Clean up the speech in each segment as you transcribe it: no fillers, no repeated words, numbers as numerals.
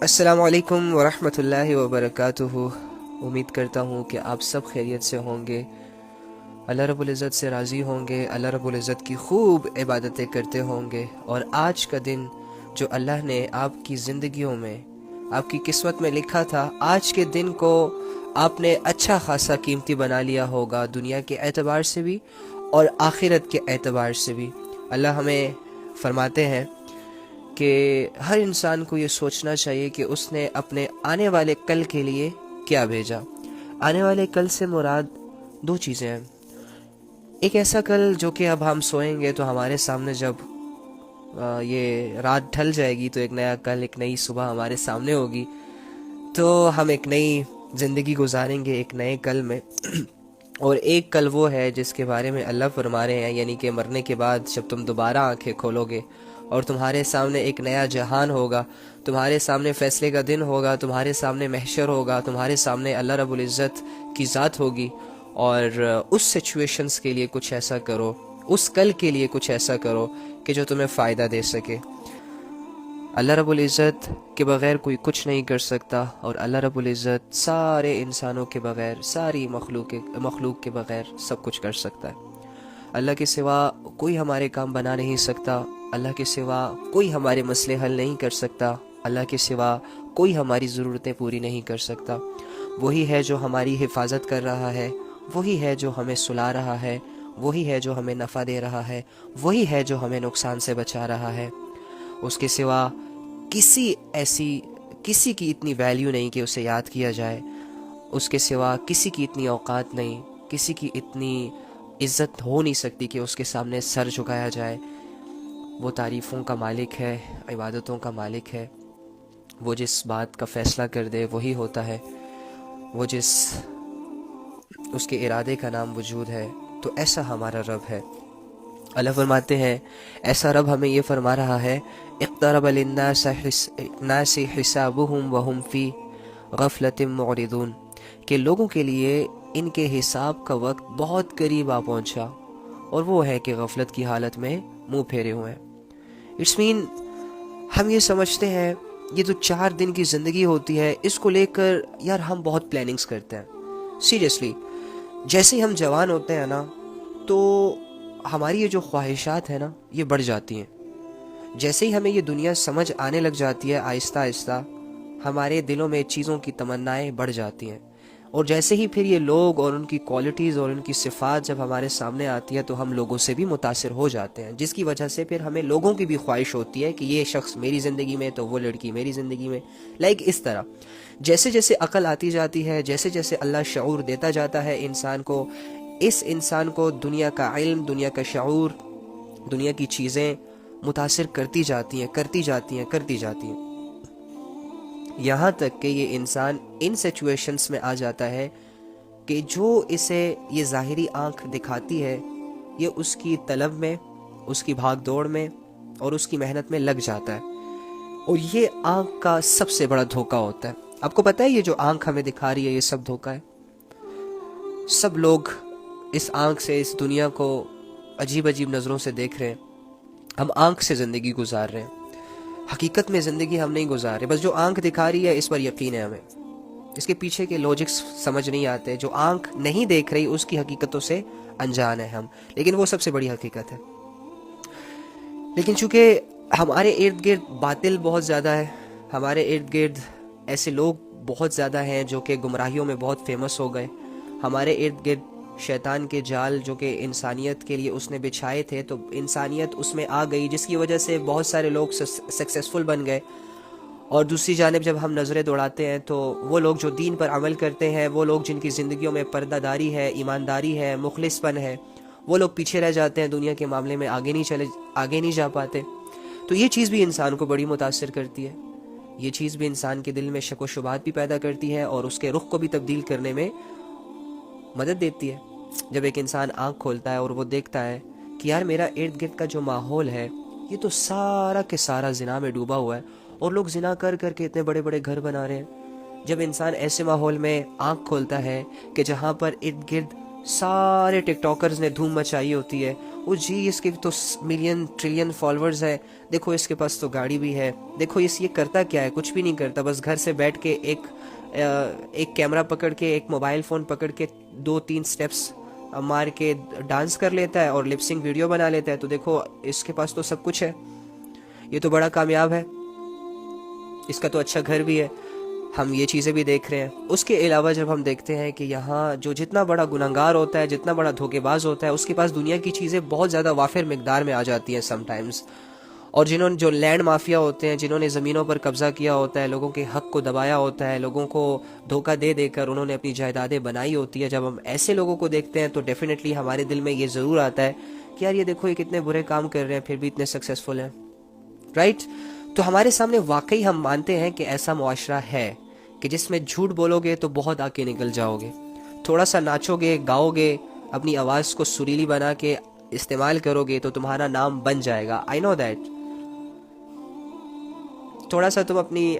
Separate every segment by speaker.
Speaker 1: السلام علیکم ورحمۃ اللہ وبرکاتہ۔ امید کرتا ہوں کہ آپ سب خیریت سے ہوں گے، اللہ رب العزت سے راضی ہوں گے، اللہ رب العزت کی خوب عبادتیں کرتے ہوں گے، اور آج کا دن جو اللہ نے آپ کی زندگیوں میں، آپ کی قسمت میں لکھا تھا، آج کے دن کو آپ نے اچھا خاصا قیمتی بنا لیا ہوگا، دنیا کے اعتبار سے بھی اور آخرت کے اعتبار سے بھی۔ اللہ ہمیں فرماتے ہیں کہ ہر انسان کو یہ سوچنا چاہیے کہ اس نے اپنے آنے والے کل کے لیے کیا بھیجا۔ آنے والے کل سے مراد دو چیزیں ہیں۔ ایک ایسا کل جو کہ اب ہم سوئیں گے تو ہمارے سامنے جب یہ رات ڈھل جائے گی تو ایک نیا کل، ایک نئی صبح ہمارے سامنے ہوگی، تو ہم ایک نئی زندگی گزاریں گے ایک نئے کل میں۔ اور ایک کل وہ ہے جس کے بارے میں اللہ فرما رہے ہیں، یعنی کہ مرنے کے بعد جب تم دوبارہ آنکھیں کھولو گے اور تمہارے سامنے ایک نیا جہان ہوگا، تمہارے سامنے فیصلے کا دن ہوگا، تمہارے سامنے محشر ہوگا، تمہارے سامنے اللہ رب العزت کی ذات ہوگی، اور اس سچویشنز کے لیے کچھ ایسا کرو، اس کل کے لیے کچھ ایسا کرو کہ جو تمہیں فائدہ دے سکے۔ اللہ رب العزت کے بغیر کوئی کچھ نہیں کر سکتا، اور اللہ رب العزت سارے انسانوں کے بغیر، ساری مخلوق کے بغیر سب کچھ کر سکتا ہے۔ اللہ کے سوا کوئی ہمارے کام بنا نہیں سکتا، اللہ کے سوا کوئی ہمارے مسئلے حل نہیں کر سکتا، اللہ کے سوا کوئی ہماری ضرورتیں پوری نہیں کر سکتا۔ وہی ہے جو ہماری حفاظت کر رہا ہے، وہی ہے جو ہمیں سلا رہا ہے، وہی ہے جو ہمیں نفع دے رہا ہے، وہی ہے جو ہمیں نقصان سے بچا رہا ہے۔ اس کے سوا کسی کی اتنی ویلیو نہیں کہ اسے یاد کیا جائے، اس کے سوا کسی کی اتنی اوقات نہیں، کسی کی اتنی عزت ہو نہیں سکتی کہ اس کے سامنے سر جھکایا جائے۔ وہ تعریفوں کا مالک ہے، عبادتوں کا مالک ہے، وہ جس بات کا فیصلہ کر دے وہی ہوتا ہے، وہ اس کے ارادے کا نام وجود ہے۔ تو ایسا ہمارا رب ہے۔ اللہ فرماتے ہیں، ایسا رب ہمیں یہ فرما رہا ہے، اقترب للناس حسابهم وهم فی غفلۃ معرضون، کہ لوگوں کے لیے ان کے حساب کا وقت بہت قریب آ پہنچا، اور وہ ہے کہ غفلت کی حالت میں منہ پھیرے ہوئے ہیں۔ اٹس مین ہم یہ سمجھتے ہیں یہ جو 4 دن کی زندگی ہوتی ہے، اس کو لے کر یار ہم بہت پلاننگز کرتے ہیں۔ سیریسلی جیسے ہی ہم جوان ہوتے ہیں نا، تو ہماری یہ جو خواہشات ہیں نا یہ بڑھ جاتی ہیں۔ جیسے ہی ہمیں یہ دنیا سمجھ آنے لگ جاتی ہے، آہستہ آہستہ ہمارے دلوں میں چیزوں کی تمنائیں بڑھ جاتی ہیں، اور جیسے ہی پھر یہ لوگ اور ان کی کوالٹیز اور ان کی صفات جب ہمارے سامنے آتی ہے تو ہم لوگوں سے بھی متاثر ہو جاتے ہیں، جس کی وجہ سے پھر ہمیں لوگوں کی بھی خواہش ہوتی ہے کہ یہ شخص میری زندگی میں تو وہ لڑکی میری زندگی میں، اس طرح جیسے جیسے عقل آتی جاتی ہے، جیسے جیسے اللہ شعور دیتا جاتا ہے انسان کو، اس انسان کو دنیا کا علم، دنیا کا شعور، دنیا کی چیزیں متاثر کرتی جاتی ہیں، یہاں تک کہ یہ انسان ان سچویشنز میں آ جاتا ہے کہ جو اسے یہ ظاہری آنکھ دکھاتی ہے، یہ اس کی طلب میں، اس کی بھاگ دوڑ میں اور اس کی محنت میں لگ جاتا ہے، اور یہ آنکھ کا سب سے بڑا دھوکہ ہوتا ہے۔ آپ کو پتہ ہے یہ جو آنکھ ہمیں دکھا رہی ہے یہ سب دھوکہ ہے۔ سب لوگ اس آنکھ سے اس دنیا کو عجیب عجیب نظروں سے دیکھ رہے ہیں، ہم آنکھ سے زندگی گزار رہے ہیں، حقیقت میں زندگی ہم نہیں گزار رہے، بس جو آنکھ دکھا رہی ہے اس پر یقین ہے ہمیں، اس کے پیچھے کے لاجکس سمجھ نہیں آتے، جو آنکھ نہیں دیکھ رہی اس کی حقیقتوں سے انجان ہے ہم، لیکن وہ سب سے بڑی حقیقت ہے۔ لیکن چونکہ ہمارے ارد گرد باطل بہت زیادہ ہے، ہمارے ارد گرد ایسے لوگ بہت زیادہ ہیں جو کہ گمراہیوں میں بہت فیمس ہو گئے، ہمارے ارد گرد شیطان کے جال جو کہ انسانیت کے لیے اس نے بچھائے تھے تو انسانیت اس میں آ گئی، جس کی وجہ سے بہت سارے لوگ سکسیسفل بن گئے، اور دوسری جانب جب ہم نظریں دوڑاتے ہیں تو وہ لوگ جو دین پر عمل کرتے ہیں، وہ لوگ جن کی زندگیوں میں پردہ داری ہے، ایمانداری ہے، مخلص پن ہے، وہ لوگ پیچھے رہ جاتے ہیں، دنیا کے معاملے میں آگے نہیں جا پاتے۔ تو یہ چیز بھی انسان کو بڑی متاثر کرتی ہے، یہ چیز بھی انسان کے دل میں شک و شبہات بھی پیدا کرتی ہے، اور اس کے رخ کو بھی تبدیل کرنے میں مدد دیتی ہے۔ جب ایک انسان آنکھ کھولتا ہے اور وہ دیکھتا ہے کہ یار میرا ارد گرد کا جو ماحول ہے یہ تو سارا کے سارا زنا میں ڈوبا ہوا ہے، اور لوگ زنا کر کر کے اتنے بڑے بڑے گھر بنا رہے ہیں۔ جب انسان ایسے ماحول میں آنکھ کھولتا ہے کہ جہاں پر ارد گرد سارے ٹک ٹاکرز نے دھوم مچائی ہوتی ہے، او جی اس کے تو ملین ٹریلین فالوورز ہیں، دیکھو اس کے پاس تو گاڑی بھی ہے، دیکھو یہ کرتا کیا ہے، کچھ بھی نہیں کرتا، بس گھر سے بیٹھ کے ایک کیمرہ پکڑ کے، ایک موبائل فون پکڑ کے 2-3 سٹیپس مار کے ڈانس کر لیتا ہے اور لپ سنگ ویڈیو بنا لیتا ہے، تو دیکھو اس کے پاس تو سب کچھ ہے، یہ تو بڑا کامیاب ہے، اس کا تو اچھا گھر بھی ہے۔ ہم یہ چیزیں بھی دیکھ رہے ہیں۔ اس کے علاوہ جب ہم دیکھتے ہیں کہ یہاں جو جتنا بڑا گنہگار ہوتا ہے، جتنا بڑا دھوکے باز ہوتا ہے، اس کے پاس دنیا کی چیزیں بہت زیادہ وافر مقدار میں آ جاتی ہیں سم ٹائمز، اور جو لینڈ مافیا ہوتے ہیں، جنہوں نے زمینوں پر قبضہ کیا ہوتا ہے، لوگوں کے حق کو دبایا ہوتا ہے، لوگوں کو دھوکہ دے دے کر انہوں نے اپنی جائیدادیں بنائی ہوتی ہے، جب ہم ایسے لوگوں کو دیکھتے ہیں تو ڈیفینیٹلی ہمارے دل میں یہ ضرور آتا ہے کہ یار یہ دیکھو یہ کتنے برے کام کر رہے ہیں پھر بھی اتنے سکسیسفل ہیں، رائٹ؟ تو ہمارے سامنے واقعی ہم مانتے ہیں کہ ایسا معاشرہ ہے کہ جس میں جھوٹ بولو گے تو بہت آگے نکل جاؤ گے، تھوڑا سا ناچو گے، گاؤ گے، اپنی آواز کو سریلی بنا کے استعمال کرو گے تو تمہارا نام بن جائے گا، آئی نو دیٹ۔ تھوڑا سا تم اپنی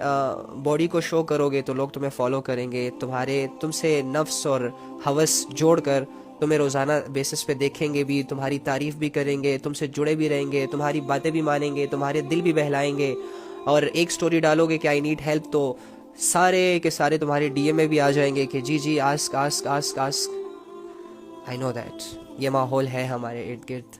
Speaker 1: باڈی کو شو کرو گے تو لوگ تمہیں فالو کریں گے، تم سے نفس اور ہوس جوڑ کر تمہیں روزانہ بیسس پہ دیکھیں گے بھی، تمہاری تعریف بھی کریں گے، تم سے جڑے بھی رہیں گے، تمہاری باتیں بھی مانیں گے، تمہارے دل بھی بہلائیں گے، اور ایک سٹوری ڈالو گے کہ آئی نیڈ ہیلپ تو سارے کے سارے تمہارے ڈی ایم میں بھی آ جائیں گے کہ جی ask ask ask ask. I know that یہ ماحول ہے ہمارے ارد گرد،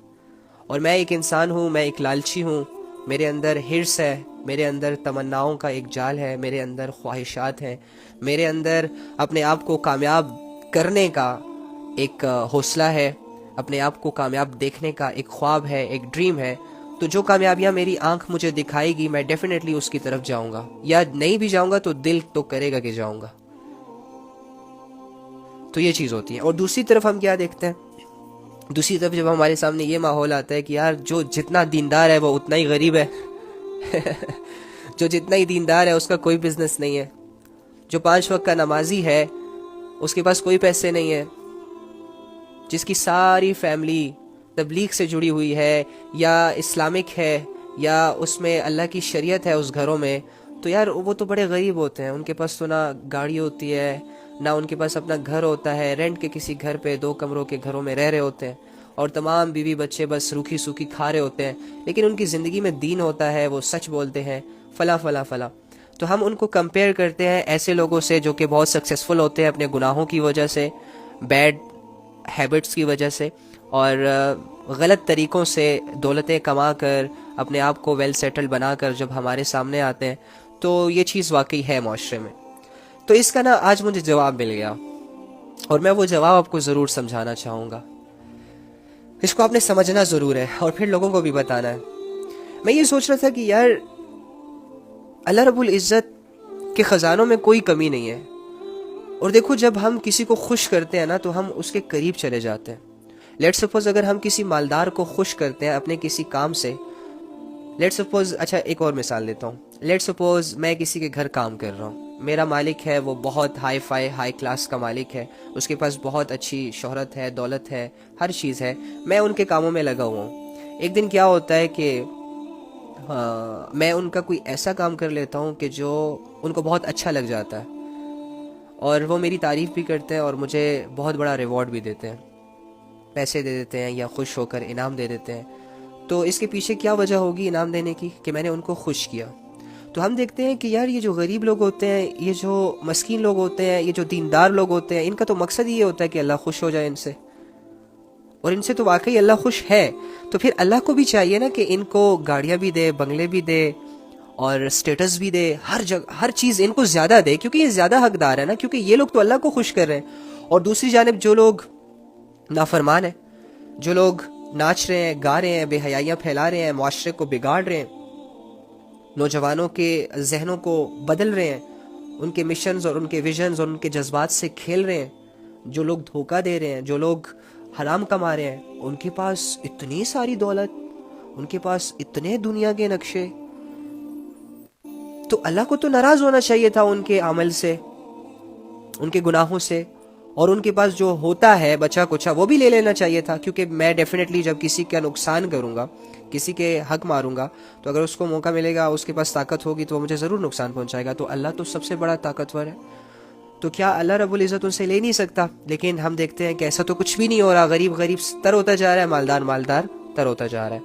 Speaker 1: اور میں ایک انسان ہوں، میں ایک لالچی ہوں، میرے اندر ہرس ہے، میرے اندر تمناؤں کا ایک جال ہے، میرے اندر خواہشات ہیں، میرے اندر اپنے آپ کو کامیاب کرنے کا ایک حوصلہ ہے، اپنے آپ کو کامیاب دیکھنے کا ایک خواب ہے، ایک ڈریم ہے، تو جو کامیابیاں میری آنکھ مجھے دکھائے گی میں ڈیفینیٹلی اس کی طرف جاؤں گا، یا نہیں بھی جاؤں گا تو دل تو کرے گا کہ جاؤں گا۔ تو یہ چیز ہوتی ہے۔ اور دوسری طرف ہم کیا دیکھتے ہیں، دوسری طرف جب ہمارے سامنے یہ ماحول آتا ہے کہ یار جو جتنا دیندار ہے وہ اتنا ہی غریب ہے جو جتنا ہی دیندار ہے اس کا کوئی بزنس نہیں ہے، جو 5 وقت کا نمازی ہے اس کے پاس کوئی پیسے نہیں ہے، جس کی ساری فیملی تبلیغ سے جڑی ہوئی ہے یا اسلامک ہے یا اس میں اللہ کی شریعت ہے اس گھروں میں، تو یار وہ تو بڑے غریب ہوتے ہیں، ان کے پاس تو نہ گاڑی ہوتی ہے، نہ ان کے پاس اپنا گھر ہوتا ہے، رینٹ کے کسی گھر پہ 2 کمروں کے گھروں میں رہ رہے ہوتے ہیں، اور تمام بیوی بچے بس روکھی سوکھی کھا رہے ہوتے ہیں، لیکن ان کی زندگی میں دین ہوتا ہے، وہ سچ بولتے ہیں، فلاں فلاں فلاں۔ تو ہم ان کو کمپیئر کرتے ہیں ایسے لوگوں سے جو کہ بہت سکسیسفل ہوتے ہیں اپنے گناہوں کی وجہ سے، بیڈ ہیبٹس کی وجہ سے، اور غلط طریقوں سے دولتیں کما کر اپنے آپ کو ویل سیٹل بنا کر جب ہمارے سامنے آتے ہیں، تو یہ چیز واقعی ہے معاشرے میں۔ تو اس کا آج مجھے جواب مل گیا، اور میں وہ جواب آپ کو ضرور سمجھانا چاہوں گا، اس کو آپ نے سمجھنا ضرور ہے اور پھر لوگوں کو بھی بتانا ہے۔ میں یہ سوچ رہا تھا کہ یار اللہ رب العزت کے خزانوں میں کوئی کمی نہیں ہے، اور دیکھو جب ہم کسی کو خوش کرتے ہیں نا تو ہم اس کے قریب چلے جاتے ہیں۔ لیٹ سپوز اگر ہم کسی مالدار کو خوش کرتے ہیں اپنے کسی کام سے، لیٹ سپوز، اچھا ایک اور مثال دیتا ہوں، لیٹ سپوز میں کسی کے گھر کام کر رہا ہوں، میرا مالک ہے وہ بہت ہائی فائی ہائی کلاس کا مالک ہے، اس کے پاس بہت اچھی شہرت ہے، دولت ہے، ہر چیز ہے، میں ان کے کاموں میں لگا ہوا ہوں۔ ایک دن کیا ہوتا ہے کہ میں ان کا کوئی ایسا کام کر لیتا ہوں کہ جو ان کو بہت اچھا لگ جاتا ہے، اور وہ میری تعریف بھی کرتے ہیں اور مجھے بہت بڑا ریوارڈ بھی دیتے ہیں، پیسے دے دیتے ہیں یا خوش ہو کر انعام دے دیتے ہیں۔ تو اس کے پیچھے کیا وجہ ہوگی انعام دینے کی؟ کہ میں نے ان کو خوش کیا۔ تو ہم دیکھتے ہیں کہ یار یہ جو غریب لوگ ہوتے ہیں، یہ جو مسکین لوگ ہوتے ہیں، یہ جو دیندار لوگ ہوتے ہیں، ان کا تو مقصد یہ ہوتا ہے کہ اللہ خوش ہو جائے ان سے، اور ان سے تو واقعی اللہ خوش ہے۔ تو پھر اللہ کو بھی چاہیے نا کہ ان کو گاڑیاں بھی دے، بنگلے بھی دے، اور سٹیٹس بھی دے، ہر جگہ ہر چیز ان کو زیادہ دے، کیونکہ یہ زیادہ حقدار ہے نا، کیونکہ یہ لوگ تو اللہ کو خوش کر رہے ہیں۔ اور دوسری جانب جو لوگ نافرمان ہیں، جو لوگ ناچ رہے ہیں، گا رہے ہیں، بے حیائیاں پھیلا رہے ہیں، معاشرے کو بگاڑ رہے ہیں، نوجوانوں کے ذہنوں کو بدل رہے ہیں، ان کے مشنز اور ان کے ویژنز اور ان کے جذبات سے کھیل رہے ہیں، جو لوگ دھوکہ دے رہے ہیں، جو لوگ حرام کما رہے ہیں، ان کے پاس اتنی ساری دولت، ان کے پاس اتنے دنیا کے نقشے، تو اللہ کو تو ناراض ہونا چاہیے تھا ان کے عمل سے، ان کے گناہوں سے، اور ان کے پاس جو ہوتا ہے بچا کچا وہ بھی لے لینا چاہیے تھا، کیونکہ میں ڈیفینیٹلی جب کسی کا نقصان کروں گا، کسی کے حق ماروں گا، تو اگر اس کو موقع ملے گا، اس کے پاس طاقت ہوگی تو وہ مجھے ضرور نقصان پہنچائے گا۔ تو اللہ تو سب سے بڑا طاقتور ہے، تو کیا اللہ رب العزت ان سے لے نہیں سکتا؟ لیکن ہم دیکھتے ہیں کہ ایسا تو کچھ بھی نہیں ہو رہا، غریب غریب تر ہوتا جا رہا ہے، مالدار مالدار تر ہوتا جا رہا ہے،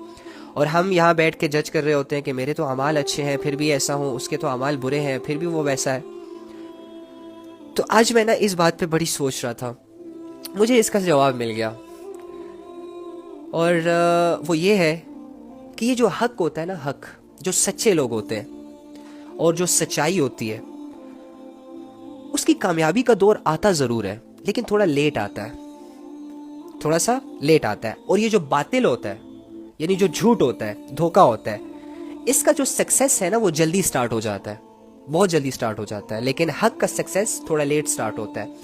Speaker 1: اور ہم یہاں بیٹھ کے جج کر رہے ہوتے ہیں کہ میرے تو اعمال اچھے ہیں پھر بھی ایسا ہوں، اس کے تو اعمال برے ہیں پھر بھی وہ ویسا ہے۔ تو آج میں نا اس بات پہ بڑی سوچ رہا تھا، مجھے اس کا جواب مل گیا، اور وہ یہ ہے کہ یہ جو حق ہوتا ہے نا، حق، جو سچے لوگ ہوتے ہیں اور جو سچائی ہوتی ہے، اس کی کامیابی کا دور آتا ضرور ہے لیکن تھوڑا لیٹ آتا ہے، تھوڑا سا لیٹ آتا ہے۔ اور یہ جو باطل ہوتا ہے، یعنی جو جھوٹ ہوتا ہے، دھوکا ہوتا ہے، اس کا جو سکسیس ہے نا وہ جلدی سٹارٹ ہو جاتا ہے، بہت جلدی سٹارٹ ہو جاتا ہے، لیکن حق کا سکسیس تھوڑا لیٹ سٹارٹ ہوتا ہے۔